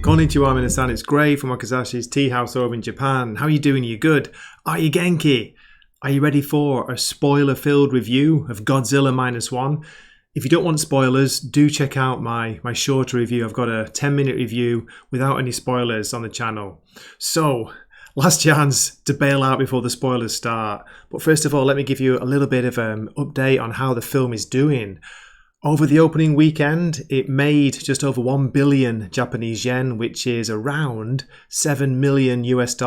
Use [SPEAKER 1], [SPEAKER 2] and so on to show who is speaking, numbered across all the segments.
[SPEAKER 1] Konnichiwa, minasan. It's Gray from Wakizashi's Teahouse over in Japan. How are you doing? Are you good? Are you Genki? Are you ready for a spoiler-filled review of Godzilla Minus One? If you don't want spoilers, do check out my shorter review. I've got a 10-minute review without any spoilers on the channel. So, last chance to bail out before the spoilers start. But first of all, let me give you a little bit of an update on how the film is doing. Over the opening weekend, it made just over 1 billion Japanese yen, which is around $7 million US.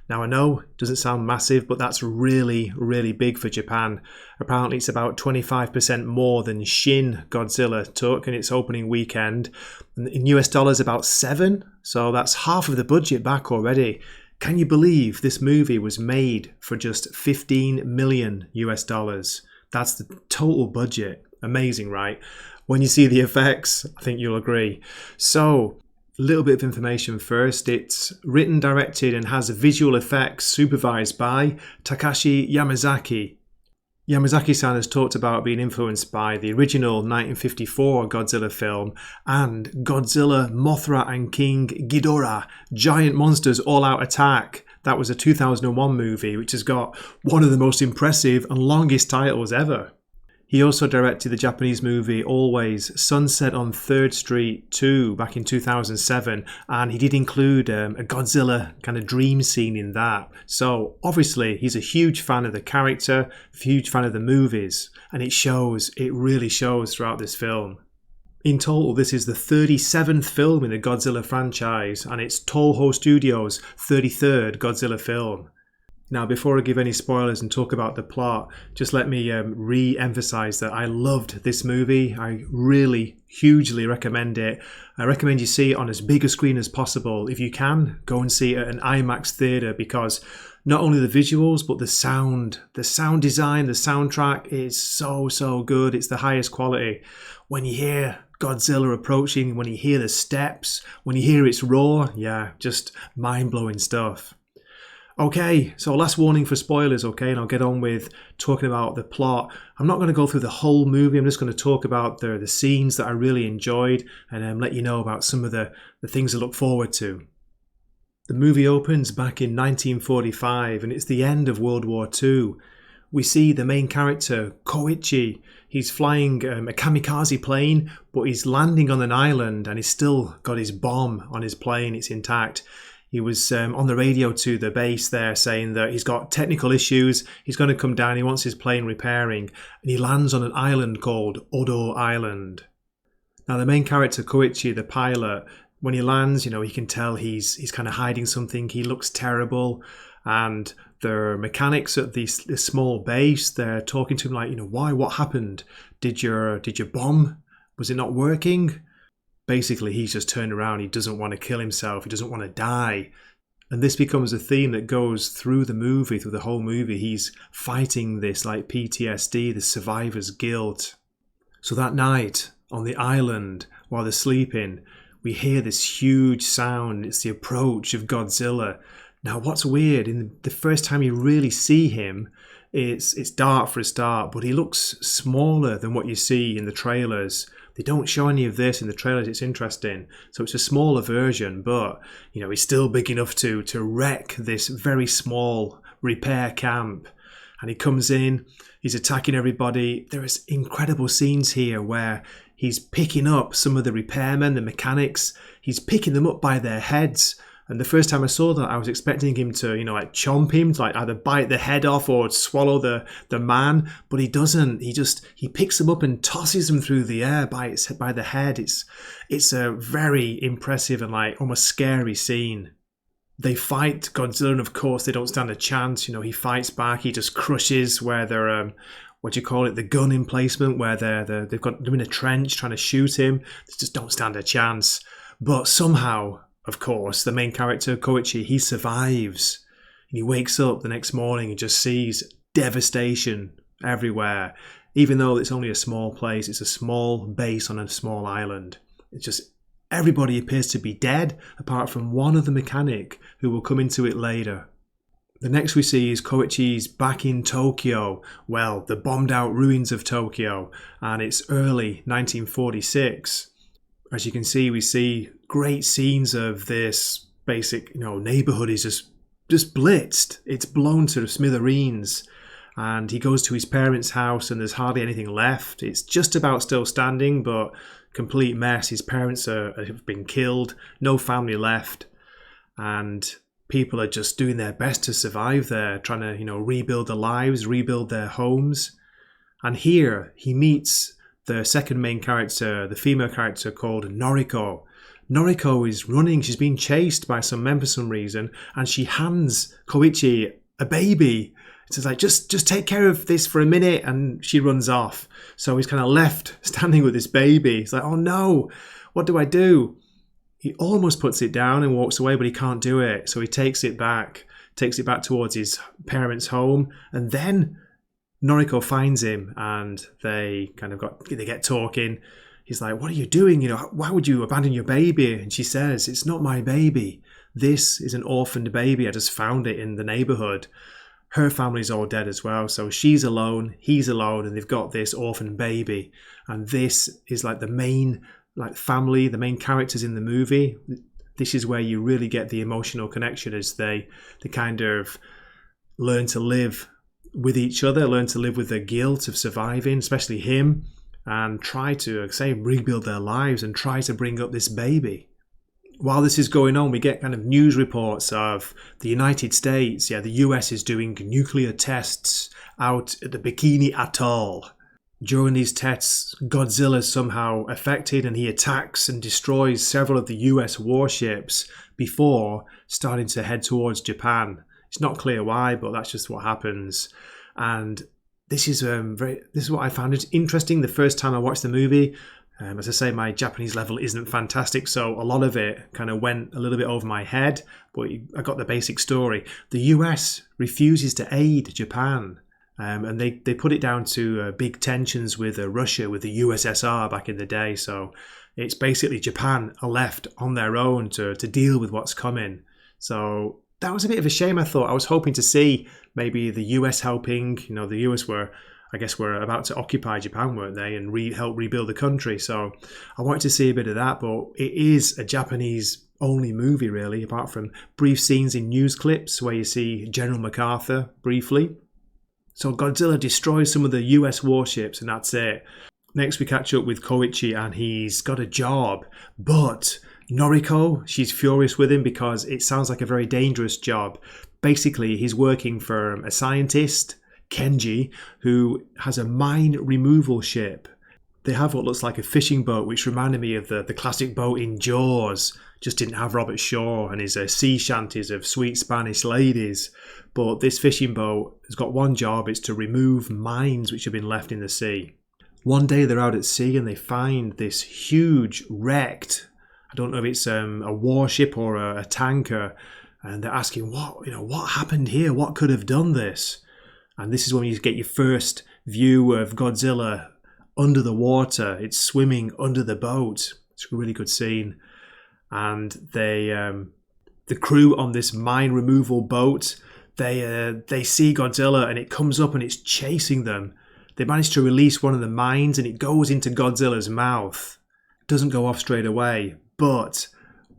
[SPEAKER 1] Now I know it doesn't sound massive, but that's really, really big for Japan. Apparently it's about 25% more than Shin Godzilla took in its opening weekend. In US dollars, about 7, so that's half of the budget back already. Can you believe this movie was made for just 15 million US dollars? That's the total budget. Amazing, right? When you see the effects, I think you'll agree. So, a little bit of information first. It's written, directed, and has visual effects supervised by Takashi Yamazaki. Yamazaki-san has talked about being influenced by the original 1954 Godzilla film and Godzilla, Mothra and King Ghidorah, Giant Monsters All-Out Attack. That was a 2001 movie which has got one of the most impressive and longest titles ever. He also directed the Japanese movie Always Sunset on 3rd Street 2 back in 2007, and he did include a Godzilla kind of dream scene in that. So obviously he's a huge fan of the character, huge fan of the movies, and it really shows throughout this film. In total, this is the 37th film in the Godzilla franchise, and it's Toho Studios' 33rd Godzilla film. Now, before I give any spoilers and talk about the plot, just let me re-emphasize that I loved this movie. I really hugely recommend it. I recommend you see it on as big a screen as possible. If you can, go and see it at an IMAX theater, because not only the visuals, but the sound design, the soundtrack is so good. It's the highest quality. When you hear Godzilla approaching, when you hear the steps, when you hear its roar, yeah, just mind-blowing stuff. Okay, so last warning for spoilers, okay, and I'll get on with talking about the plot. I'm not going to go through the whole movie. I'm just going to talk about the scenes that I really enjoyed and let you know about some of the things to look forward to. The movie opens back in 1945, and it's the end of World War II. We see the main character, Koichi. He's flying a kamikaze plane, but he's landing on an island, and he's still got his bomb on his plane. It's intact. He was on the radio to the base there saying that he's got technical issues, he's going to come down, he wants his plane repairing, and he lands on an island called Odo Island. Now the main character, Koichi, the pilot, when he lands, you can tell he's kind of hiding something, he looks terrible, and the mechanics at this small base, they're talking to him like, why, what happened? Did your bomb, was it not working? Basically, he's just turned around. He doesn't want to kill himself. He doesn't want to die. And this becomes a theme that goes through the movie, through the whole movie. He's fighting this like PTSD, the survivor's guilt. So that night on the island, while they're sleeping, we hear this huge sound. It's the approach of Godzilla. Now, what's weird, in the first time you really see him, it's dark for a start, but he looks smaller than what you see in the trailers. They don't show any of this in the trailers. It's interesting. So it's a smaller version, but he's still big enough to wreck this very small repair camp. And he comes in, he's attacking everybody. There's incredible scenes here where he's picking up some of the repairmen, the mechanics. He's picking them up by their heads. And the first time I saw that, I was expecting him to, chomp him, to either bite the head off or swallow the man. But he doesn't. He picks them up and tosses them through the air by the head. It's a very impressive and almost scary scene. They fight Godzilla, and of course they don't stand a chance. He fights back. He just crushes where they're the gun emplacement, where they've got them in a trench trying to shoot him. They just don't stand a chance. But somehow, of course, the main character, Koichi, he survives. And he wakes up the next morning and just sees devastation everywhere. Even though it's only a small place, it's a small base on a small island. It's just everybody appears to be dead, apart from one other mechanic who will come into it later. The next we see is Koichi's back in Tokyo, well, the bombed out ruins of Tokyo, and it's early 1946. As you can see, we see great scenes of this basic, neighborhood is just blitzed. It's blown to smithereens. And he goes to his parents' house and there's hardly anything left. It's just about still standing, but complete mess. His parents have been killed, no family left. And people are just doing their best to survive there, trying to, rebuild their lives, rebuild their homes. And here he meets the second main character, the female character called Noriko. Noriko is running. She's being chased by some men for some reason, and she hands Koichi a baby. It's like, just take care of this for a minute, and she runs off. So he's kind of left standing with this baby. He's like, oh no, what do I do? He almost puts it down and walks away, but he can't do it. So he takes it back towards his parents' home, and then Noriko finds him, and they get talking. He's like, what are you doing? Why would you abandon your baby? And she says, it's not my baby. This is an orphaned baby. I just found it in the neighborhood. Her family's all dead as well. So she's alone, he's alone, and they've got this orphan baby. And this is like the main family, the main characters in the movie. This is where you really get the emotional connection as they kind of learn to live with each other, learn to live with the guilt of surviving, especially him, and try to, rebuild their lives and try to bring up this baby. While this is going on, we get kind of news reports of the United States. The US is doing nuclear tests out at the Bikini Atoll. During these tests, Godzilla is somehow affected and he attacks and destroys several of the US warships before starting to head towards Japan. It's not clear why, but that's just what happens. And this is what I found interesting the first time I watched the movie. As I say, my Japanese level isn't fantastic, so a lot of it kind of went a little bit over my head, but I got the basic story. The US refuses to aid Japan, and they put it down to big tensions with Russia, with the USSR back in the day, so it's basically Japan are left on their own to deal with what's coming. So that was a bit of a shame, I thought. I was hoping to see maybe the US helping. The US were about to occupy Japan, weren't they, and help rebuild the country. So I wanted to see a bit of that, but it is a Japanese-only movie, really, apart from brief scenes in news clips where you see General MacArthur briefly. So Godzilla destroys some of the US warships, and that's it. Next, we catch up with Koichi, and he's got a job, but Noriko, she's furious with him because it sounds like a very dangerous job. Basically, he's working for a scientist, Kenji, who has a mine removal ship. They have what looks like a fishing boat, which reminded me of the classic boat in Jaws. Just didn't have Robert Shaw and his sea shanties of sweet Spanish ladies. But this fishing boat has got one job, it's to remove mines which have been left in the sea. One day they're out at sea and they find this huge wrecked, I don't know if it's a warship or a tanker, and they're asking, what happened here? What could have done this? And this is when you get your first view of Godzilla under the water. It's swimming under the boat. It's a really good scene. And the crew on this mine removal boat, they see Godzilla and it comes up and it's chasing them. They manage to release one of the mines and it goes into Godzilla's mouth. It doesn't go off straight away, but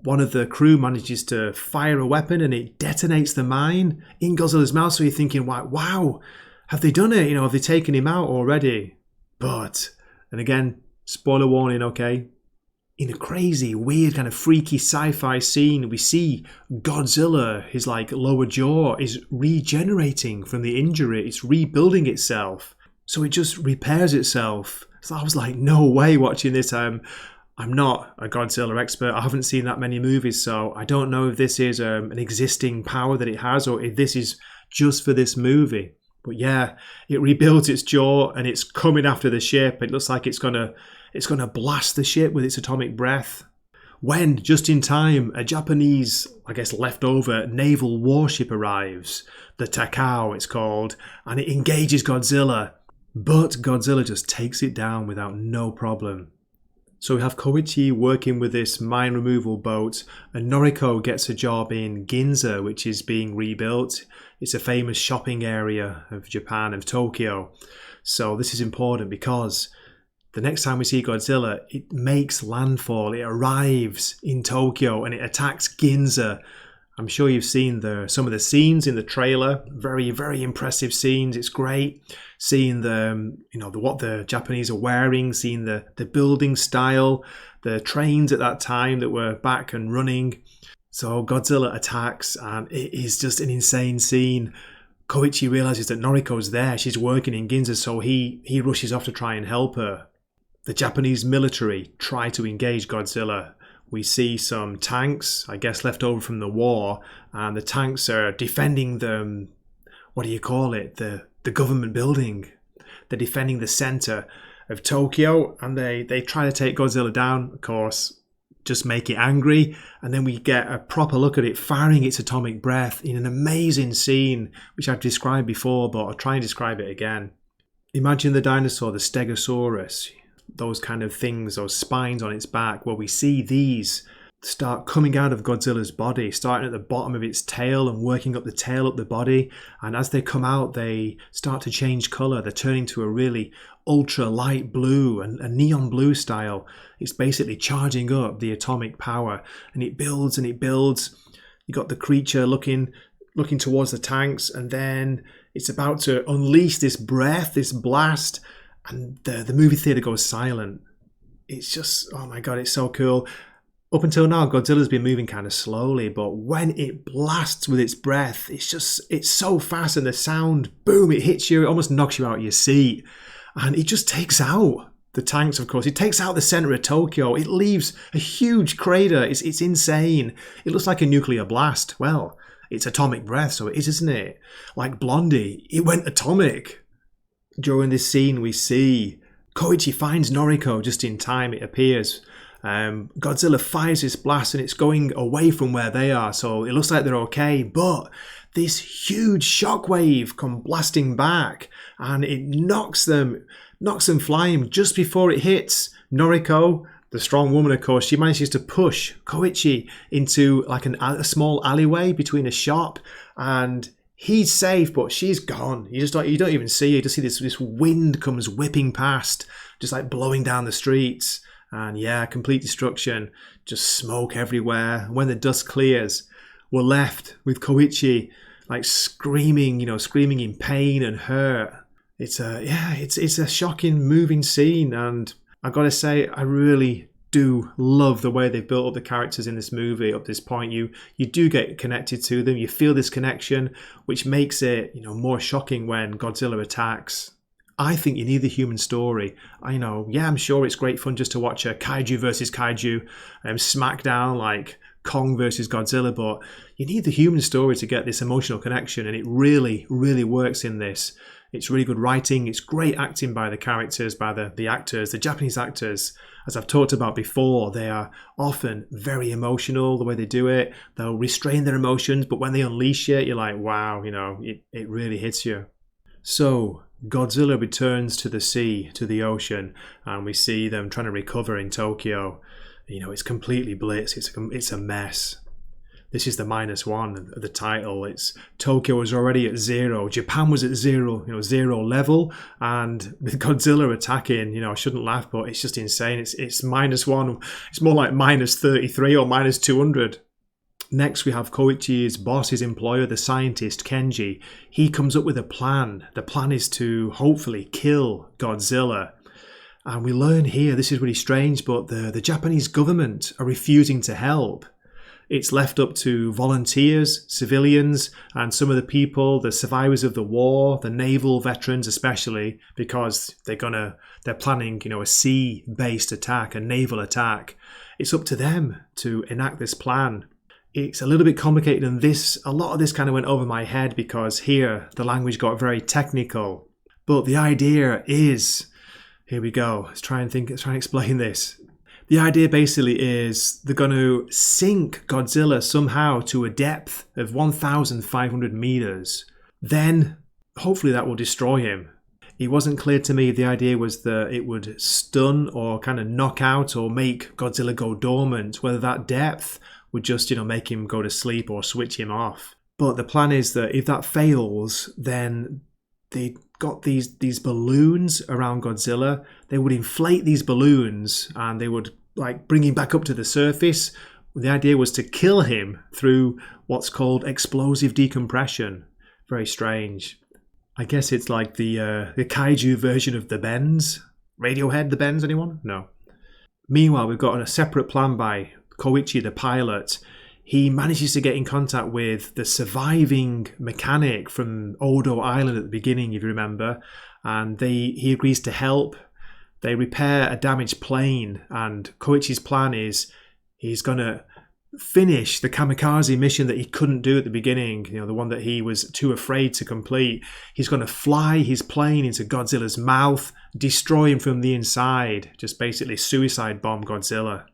[SPEAKER 1] one of the crew manages to fire a weapon and it detonates the mine in Godzilla's mouth. So you're thinking, wow, have they done it? Have they taken him out already? But, and again, spoiler warning, okay? In a crazy, weird, kind of freaky sci-fi scene, we see Godzilla, his lower jaw is regenerating from the injury. It's rebuilding itself. So it just repairs itself. So I was like, no way watching this. I'm not a Godzilla expert. I haven't seen that many movies, so I don't know if this is an existing power that it has or if this is just for this movie. But yeah, it rebuilds its jaw and it's coming after the ship. It looks like it's gonna blast the ship with its atomic breath. When, just in time, a Japanese, leftover naval warship arrives. The Takao, it's called, and it engages Godzilla. But Godzilla just takes it down without no problem. So we have Koichi working with this mine removal boat, and Noriko gets a job in Ginza, which is being rebuilt. It's a famous shopping area of Japan, of Tokyo. So this is important because The next time we see Godzilla, it makes landfall. It arrives in Tokyo and it attacks Ginza. I'm sure you've seen some of the scenes in the trailer. Very, very impressive scenes. It's great seeing what the Japanese are wearing, seeing the building style, the trains at that time that were back and running. So Godzilla attacks and it is just an insane scene. Koichi realizes that Noriko's there. She's working in Ginza, so he rushes off to try and help her. The Japanese military try to engage Godzilla. We see some tanks, I guess left over from the war, and the tanks are defending the government building. They're defending the center of Tokyo, and they try to take Godzilla down, of course, just make it angry, and then we get a proper look at it firing its atomic breath in an amazing scene, which I've described before, but I'll try and describe it again. Imagine the dinosaur, the Stegosaurus, those kind of things, those spines on its back, where we see these start coming out of Godzilla's body, starting at the bottom of its tail and working up the tail, up the body. And as they come out, they start to change colour. They're turning to a really ultra light blue and a neon blue style. It's basically charging up the atomic power, and it builds and it builds. You got the creature looking towards the tanks, and then it's about to unleash this breath, this blast, and the movie theatre goes silent. It's just, oh my god, it's so cool. Up until now, Godzilla's been moving kind of slowly, but when it blasts with its breath, it's so fast, and the sound, boom, it hits you, it almost knocks you out of your seat. And it just takes out the tanks, of course. It takes out the centre of Tokyo. It leaves a huge crater. It's insane. It looks like a nuclear blast. Well, it's atomic breath, so it is, isn't it? Like Blondie, it went atomic. During this scene, we see Koichi finds Noriko just in time, it appears. Godzilla fires this blast and it's going away from where they are, so it looks like they're okay, but this huge shockwave comes blasting back and it knocks them flying. Just before it hits Noriko, the strong woman, of course, she manages to push Koichi into like a small alleyway between a shop, and he's safe, but she's gone. You don't even see her. You just see this wind comes whipping past, just like blowing down the streets. And yeah, complete destruction, just smoke everywhere. When the dust clears, we're left with Koichi like screaming in pain and hurt. It's a shocking, moving scene, and I gotta say, I really do love the way they've built up the characters in this movie. Up to this point, you do get connected to them. You feel this connection, which makes it more shocking when Godzilla attacks. I think you need the human story. I'm sure it's great fun just to watch a kaiju versus kaiju smackdown like Kong versus Godzilla, but you need the human story to get this emotional connection, and it really, really works in this. It's really good writing. It's great acting by the characters, by the actors, the Japanese actors. As I've talked about before, they are often very emotional, the way they do it. They'll restrain their emotions, but when they unleash it, you're like, wow, it really hits you. So Godzilla returns to the sea, to the ocean, and we see them trying to recover in Tokyo. It's completely blitz. It's a mess. This is the -1 of the title. It's Tokyo was already at 0. Japan was at 0, 0 level, and with Godzilla attacking, I shouldn't laugh, but it's just insane. It's -1. It's more like -33 or -200. Next, we have Koichi's boss, his employer, the scientist Kenji. He comes up with a plan. The plan is to hopefully kill Godzilla. And we learn here, this is really strange, but the Japanese government are refusing to help. It's left up to volunteers, civilians, and some of the people, the survivors of the war, the naval veterans especially, because they're planning, a sea-based attack, a naval attack. It's up to them to enact this plan. It's a little bit complicated, and a lot of this kind of went over my head because here the language got very technical. But the idea is, here we go, let's try and explain this. The idea basically is they're going to sink Godzilla somehow to a depth of 1,500 meters. Then, hopefully that will destroy him. It wasn't clear to me if the idea was that it would stun or kind of knock out or make Godzilla go dormant, whether that depth would just, make him go to sleep or switch him off. But the plan is that if that fails, then they got these balloons around Godzilla. They would inflate these balloons and they would like bring him back up to the surface. The idea was to kill him through what's called explosive decompression. Very strange. I guess it's like the kaiju version of the Bends. Radiohead, the Bends, anyone? No. Meanwhile, we've got a separate plan by Koichi, the pilot. He manages to get in contact with the surviving mechanic from Odo Island at the beginning, if you remember. And he agrees to help. They repair a damaged plane. And Koichi's plan is he's going to finish the kamikaze mission that he couldn't do at the beginning, the one that he was too afraid to complete. He's going to fly his plane into Godzilla's mouth, destroy him from the inside, just basically suicide bomb Godzilla.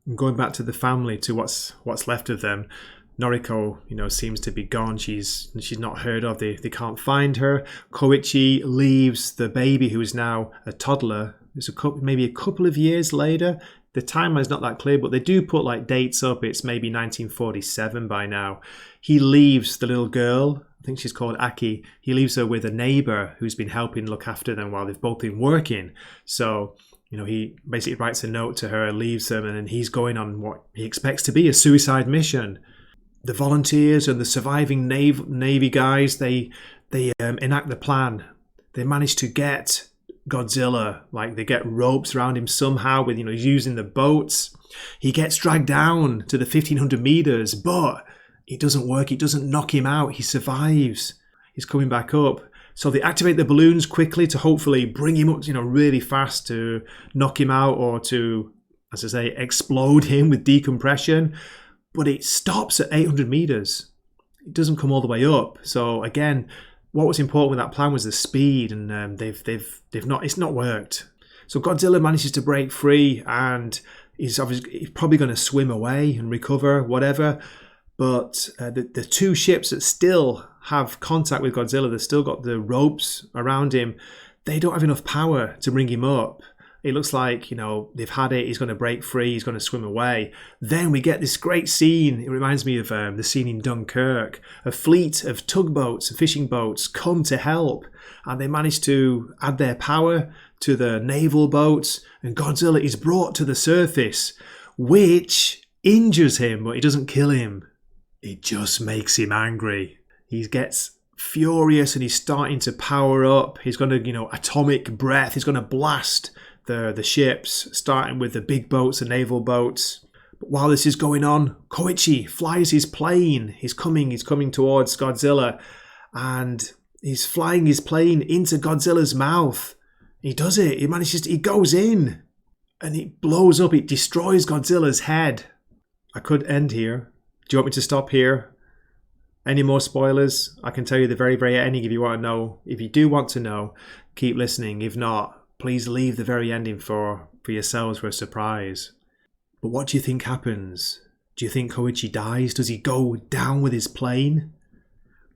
[SPEAKER 1] And going back to the family, to what's left of them, Noriko, seems to be gone. She's not heard of. They can't find her. Koichi leaves the baby, who is now a toddler. It's maybe a couple of years later. The timeline's not that clear, but they do put like dates up. It's maybe 1947 by now. He leaves the little girl, I think she's called Aki. He leaves her with a neighbor who's been helping look after them while they've both been working. So, he basically writes a note to her, leaves them, and then he's going on what he expects to be a suicide mission. The volunteers and the surviving Navy guys, they enact the plan. They manage to get Godzilla, like they get ropes around him somehow with using the boats. He gets dragged down to the 1500 meters, but it doesn't work. It doesn't knock him out. He survives. He's coming back up. So they activate the balloons quickly to hopefully bring him up, really fast to knock him out or to, as I say, explode him with decompression. But it stops at 800 meters. It doesn't come all the way up. So again, what was important with that plan was the speed, and it's not worked. So Godzilla manages to break free, and he's probably going to swim away and recover, whatever. But the two ships that still have contact with Godzilla, they've still got the ropes around him. They don't have enough power to bring him up. It looks like, they've had it. He's going to break free. He's going to swim away. Then we get this great scene. It reminds me of the scene in Dunkirk. A fleet of tugboats and fishing boats come to help. And they manage to add their power to the naval boats. And Godzilla is brought to the surface, which injures him, but it doesn't kill him. It just makes him angry. He gets furious and he's starting to power up. He's going to, atomic breath. He's going to blast the ships, starting with the big boats, the naval boats. But while this is going on, Koichi flies his plane. He's coming towards Godzilla, and he's flying his plane into Godzilla's mouth. He does it. He goes in, and it blows up. It destroys Godzilla's head. I could end here. Do you want me to stop here? Any more spoilers? I can tell you the very, very ending if you want to know. If you do want to know, keep listening. If not, please leave the very ending for yourselves for a surprise. But what do you think happens? Do you think Koichi dies? Does he go down with his plane?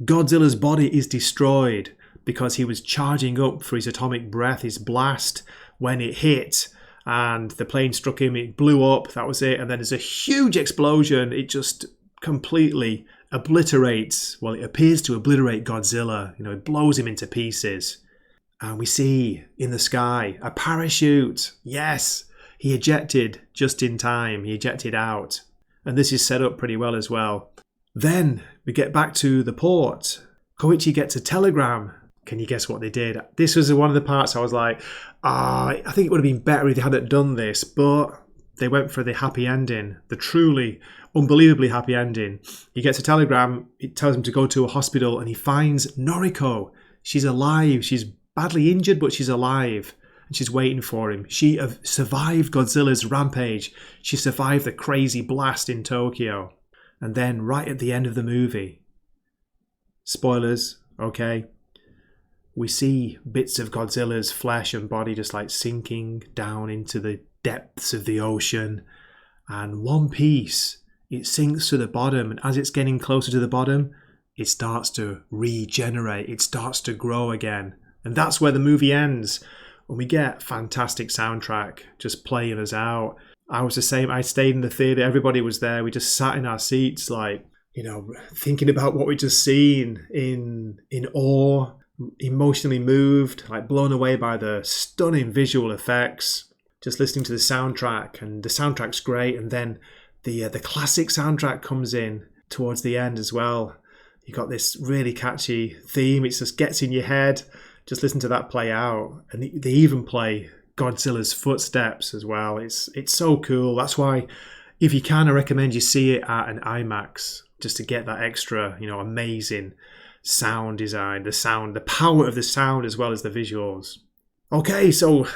[SPEAKER 1] Godzilla's body is destroyed because he was charging up for his atomic breath, his blast, when it hit. And the plane struck him, it blew up, that was it. And then there's a huge explosion. It just completely obliterates, it appears to obliterate Godzilla. It blows him into pieces. And we see in the sky a parachute. Yes, he ejected just in time. He ejected out. And this is set up pretty well as well. Then we get back to the port. Koichi gets a telegram. Can you guess what they did? This was one of the parts I was like, I think it would have been better if they hadn't done this. But they went for the happy ending, the truly, unbelievably happy ending. He gets a telegram. It tells him to go to a hospital, and he finds Noriko. She's alive. She's badly injured, but she's alive. And she's waiting for him. She survived Godzilla's rampage. She survived the crazy blast in Tokyo. And then right at the end of the movie, spoilers, okay, we see bits of Godzilla's flesh and body just like sinking down into the depths of the ocean. And one piece, it sinks to the bottom. And as it's getting closer to the bottom, it starts to regenerate. It starts to grow again. And that's where the movie ends. And we get fantastic soundtrack just playing us out. I was the same. I stayed in the theatre. Everybody was there. We just sat in our seats, like, thinking about what we just seen in awe. emotionally moved, like blown away by the stunning visual effects. Just listening to the soundtrack, and the soundtrack's great, and then the classic soundtrack comes in towards the end as well. You got this really catchy theme. It just gets in your head. Just listen to that play out, and they even play Godzilla's footsteps as well. It's so cool. That's why, if you can, I recommend you see it at an IMAX just to get that extra, amazing sound design, the power of the sound as well as the visuals. Okay, so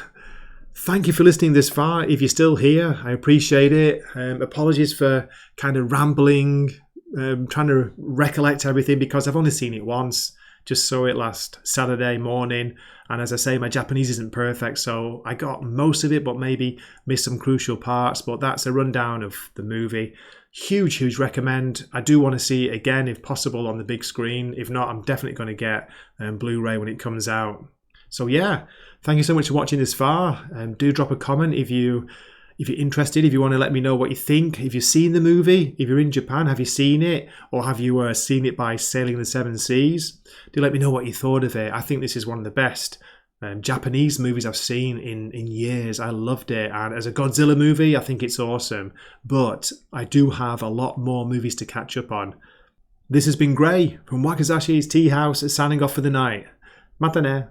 [SPEAKER 1] thank you for listening this far. If you're still here, I appreciate it. Apologies for kind of rambling, trying to recollect everything because I've only seen it once. Just saw it last Saturday morning. And as I say, my Japanese isn't perfect, so I got most of it, but maybe missed some crucial parts. But that's a rundown of the movie. Huge recommend. I do want to see it again, if possible, on the big screen. If not, I'm definitely going to get Blu-ray when it comes out. So yeah, thank you so much for watching this far. Do drop a comment if you're interested, if you want to let me know what you think. If you've seen the movie, if you're in Japan, have you seen it? Or have you seen it by sailing the seven seas? Do let me know what you thought of it. I think this is one of the best Japanese movies I've seen in years. I loved it. And as a Godzilla movie, I think it's awesome. But I do have a lot more movies to catch up on. This has been Gray from Wakizashi's Teahouse, signing off for the night. Mata ne.